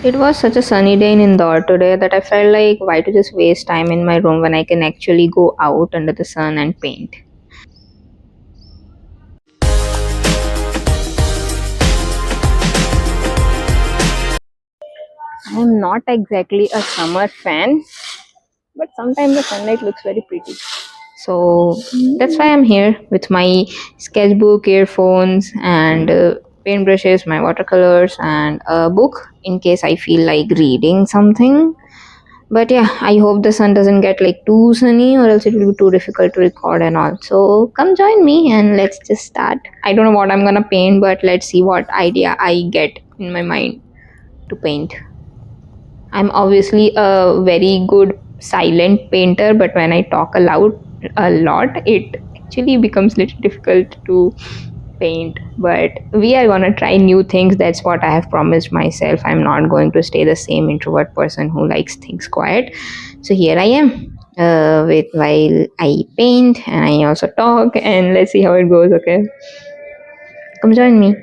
It was such a sunny day in Indore today that I felt like why to just waste time in my room when I can actually go out under the sun and paint. I'm not exactly a summer fan, but sometimes the sunlight looks very pretty. So that's why I'm here with my sketchbook, earphones, and paintbrushes, my watercolors, and a book in case I feel like reading something. But yeah, I hope the sun doesn't get like too sunny or else it will be too difficult to record and all. So come join me and let's just start. I don't know what I'm gonna paint, but let's see what idea I get in my mind to paint. I'm obviously a very good silent painter, but when I talk aloud a lot, it actually becomes little difficult to paint. But we are gonna try new things. That's what I have promised myself. I'm not going to stay the same introvert person who likes things quiet. So here I am. With while I paint and I also talk, and let's see how it goes. Okay, come join me.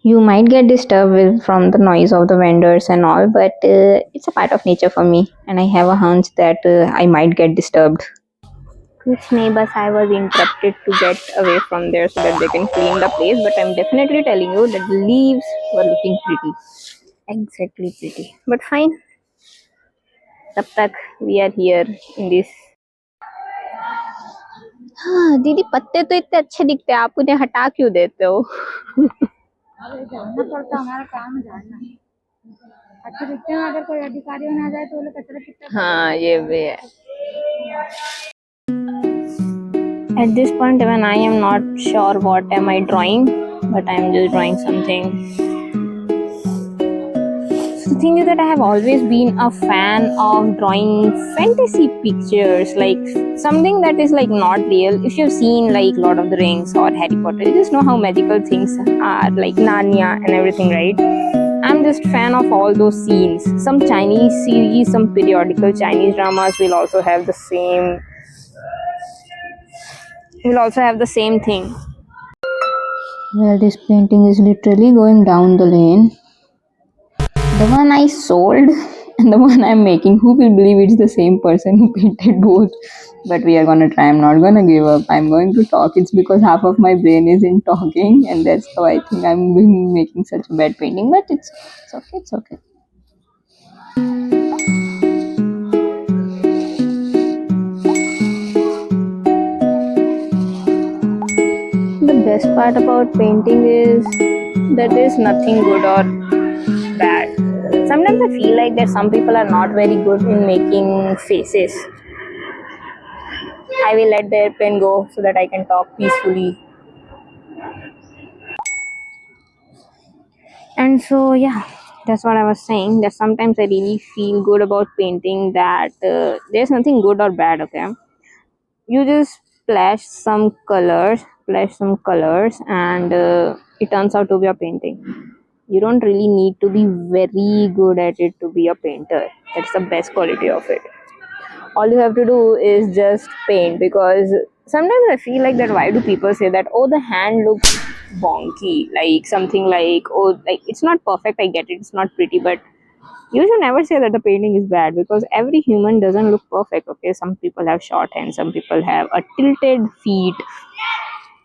You might get disturbed from the noise of the vendors and all, but it's a part of nature for me, and I have a hunch that I might get disturbed. Which neighbors I was interrupted to get away from there so that they can clean the place, but I'm definitely telling you that the leaves were looking pretty. Exactly pretty. But fine, तब तक we are here in this. हाँ दीदी पत्ते तो इतने अच्छे दिखते हैं, आप उन्हें हटा क्यों देते हो? अरे जानना पड़ता, हमारा काम जानना। अच्छे दिखते हैं, अगर कोई अधिकारी ना जाए तो वो लोग कचरा कितना। हाँ ये भी है. At this point, even I am not sure what am I drawing, but I am just drawing something. So the thing is that I have always been a fan of drawing fantasy pictures, like something that is like not real. If you've seen like Lord of the Rings or Harry Potter, you just know how magical things are, like Narnia and everything, right? I'm just fan of all those scenes. Some Chinese series, some periodical Chinese dramas will also have the same. Will also have the same thing. Well, this painting is literally going down the lane. The one I sold and the one I'm making, who will believe it's the same person who painted both? But we are gonna try. I'm not gonna give up. I'm going to talk. It's because half of my brain is in talking, and that's how I think I'm making such a bad painting. But it's okay. It's okay. The best part about painting is that there's nothing good or bad. Sometimes I feel like that some people are not very good in making faces. I will let the airplane go so that I can talk peacefully. And so, yeah, that's what I was saying. That sometimes I really feel good about painting, that there's nothing good or bad, okay? You just splash some colors, and it turns out to be a painting. You don't really need to be very good at it to be a painter. That's the best quality of it. All you have to do is just paint, because sometimes I feel like that why do people say that, oh, the hand looks bonky, like something like, oh, like it's not perfect, I get it, it's not pretty, but you should never say that the painting is bad, because every human doesn't look perfect. Okay, some people have short hands, some people have a tilted feet,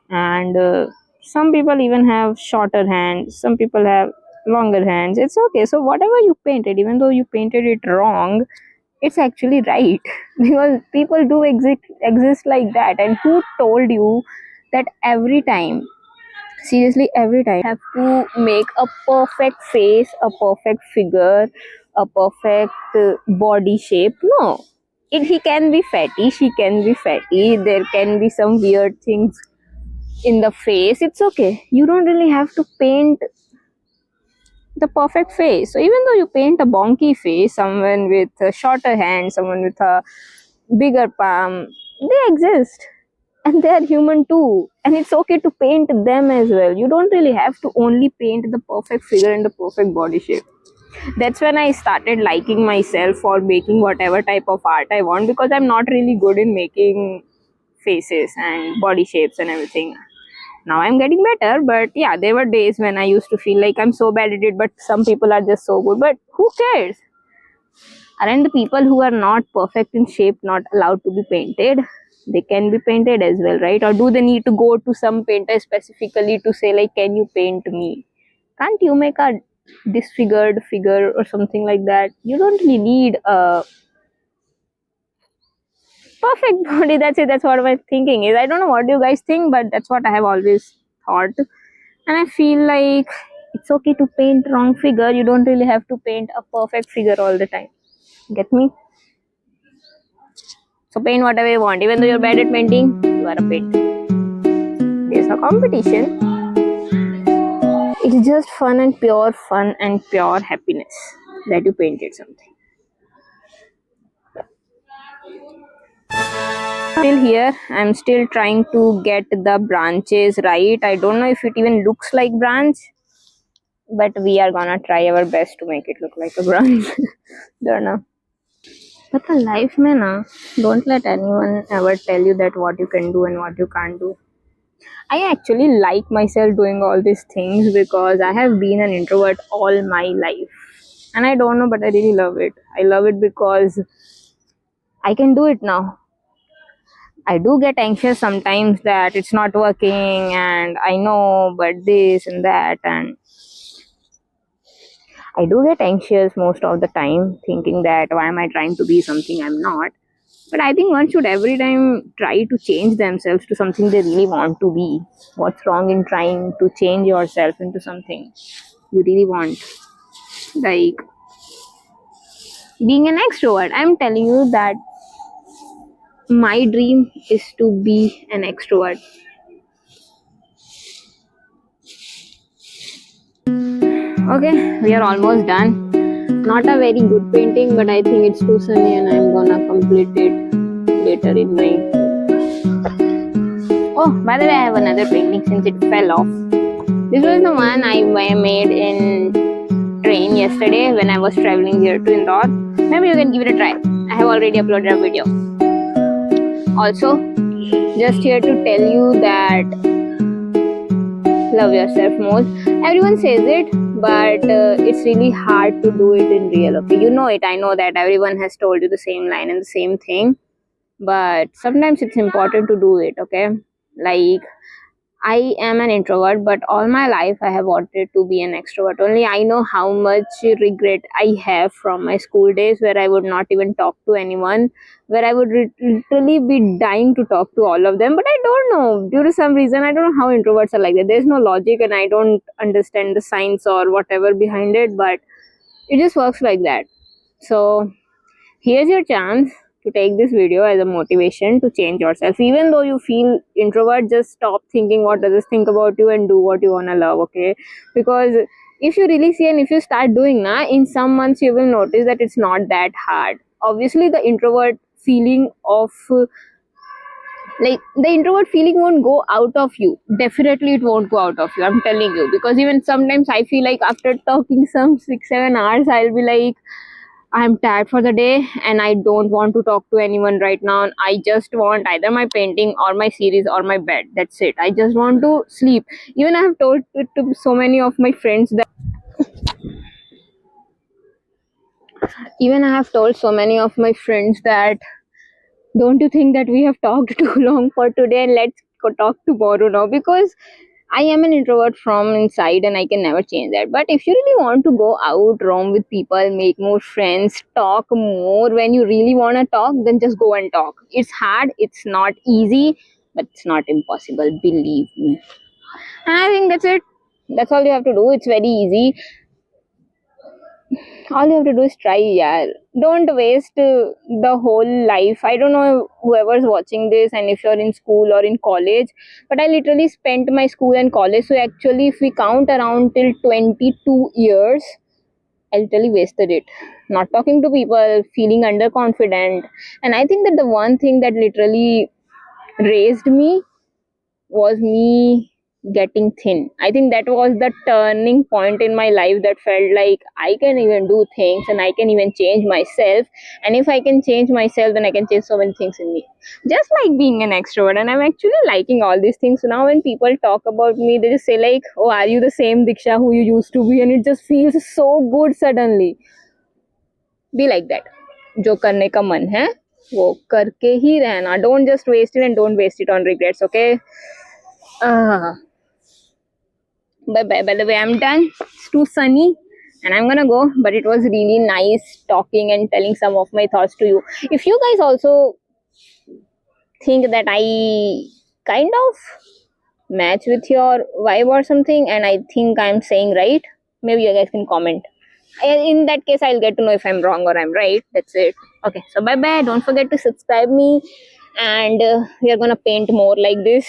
and some people even have shorter hands, some people have longer hands. It's okay. So whatever you painted, even though you painted it wrong, it's actually right because people do exist like that. And who told you that every time, seriously, every time you have to make a perfect face, a perfect figure, a perfect body shape? No, he can be fatty, she can be fatty, there can be some weird things in the face. It's okay. You don't really have to paint the perfect face. So even though you paint a bonky face, someone with a shorter hand, someone with a bigger palm, they exist and they are human too. And it's okay to paint them as well. You don't really have to only paint the perfect figure and the perfect body shape. That's when I started liking myself for making whatever type of art I want, because I'm not really good in making faces and body shapes and everything. Now I'm getting better, but yeah, there were days when I used to feel like I'm so bad at it, but some people are just so good. But who cares? Aren't the people who are not perfect in shape not allowed to be painted? They can be painted as well, right? Or do they need to go to some painter specifically to say, like, can you paint me? Can't you make a disfigured figure or something like that? You don't really need a perfect body. That's it. That's what my thinking is. I don't know what you guys think, but that's what I have always thought. And I feel like it's okay to paint wrong figure. You don't really have to paint a perfect figure all the time. Get me? So paint whatever you want. Even though you're bad at painting, you are a painter. There's no competition. It's just fun and pure happiness that you painted something. Still here, I'm still trying to get the branches right. I don't know if it even looks like branch, but we are gonna try our best to make it look like a branch. Don't know. But the life, man, don't let anyone ever tell you that what you can do and what you can't do. I actually like myself doing all these things because I have been an introvert all my life. And I don't know, but I really love it. I love it because I can do it now. I do get anxious sometimes that it's not working, and I know, but this and that, and I do get anxious most of the time, thinking that why am I trying to be something I'm not. But I think one should every time try to change themselves to something they really want to be. What's wrong in trying to change yourself into something you really want? Like being an extrovert. I'm telling you that my dream is to be an extrovert. Okay, we are almost done. Not a very good painting, but I think it's too sunny and I'm gonna complete it later in my. Oh, by the way, I have another painting since it fell off. This was the one I made in train yesterday when I was traveling here to Indore. Maybe you can give it a try. I have already uploaded a video. Also, just here to tell you that love yourself more. Everyone says it, but it's really hard to do it in real. Okay, you know it. I know that everyone has told you the same line and the same thing, but sometimes it's important to do it. Okay, like I am an introvert, but all my life I have wanted to be an extrovert. Only I know how much regret I have from my school days where I would not even talk to anyone, where I would literally be dying to talk to all of them. But I don't know, due to some reason, I don't know how introverts are like that. There's no logic, and I don't understand the science or whatever behind it, but it just works like that. So here's your chance to take this video as a motivation to change yourself. Even though you feel introvert, just stop thinking what others think about you and do what you wanna love, okay? Because if you really see and if you start doing na, in some months you will notice that it's not that hard. Obviously, the introvert feeling of like the introvert feeling won't go out of you. Definitely it won't go out of you, I'm telling you. Because even sometimes I feel like after talking some 6-7 hours, I'll be like, I'm tired for the day and I don't want to talk to anyone right now. I just want either my painting or my series or my bed. That's it. I just want to sleep. Even I have told it to so many of my friends that even I have told so many of my friends that don't you think that we have talked too long for today and let's go talk tomorrow now, because I am an introvert from inside and I can never change that. But if you really want to go out, roam with people, make more friends, talk more when you really want to talk, then just go and talk. It's hard, it's not easy, but it's not impossible, believe me. And I think that's it. That's all you have to do. It's very easy. All you have to do is try, yeah. Don't waste the whole life. I don't know whoever's watching this and if you're in school or in college, but I literally spent my school and college, so actually if we count around till 22 years, I literally wasted it not talking to people, feeling underconfident. And I think that the one thing that literally raised me was me getting thin. I think that was the turning point in my life that felt like I can even do things and I can even change myself. And if I can change myself, then I can change so many things in me. Just like being an extrovert. And I'm actually liking all these things. So now when people talk about me, they just say like, oh, are you the same Diksha who you used to be? And it just feels so good suddenly. Be like that. जो करने का मन है वो करके ही रहना. Don't just waste it and don't waste it on regrets, okay? Ah. Bye bye. By the way, I'm done. It's too sunny and I'm gonna go. But it was really nice talking and telling some of my thoughts to you. If you guys also think that I kind of match with your vibe or something and I think I'm saying right, maybe you guys can comment. In that case, I'll get to know if I'm wrong or I'm right. That's it. Okay, so bye bye. Don't forget to subscribe me and we are gonna paint more like this.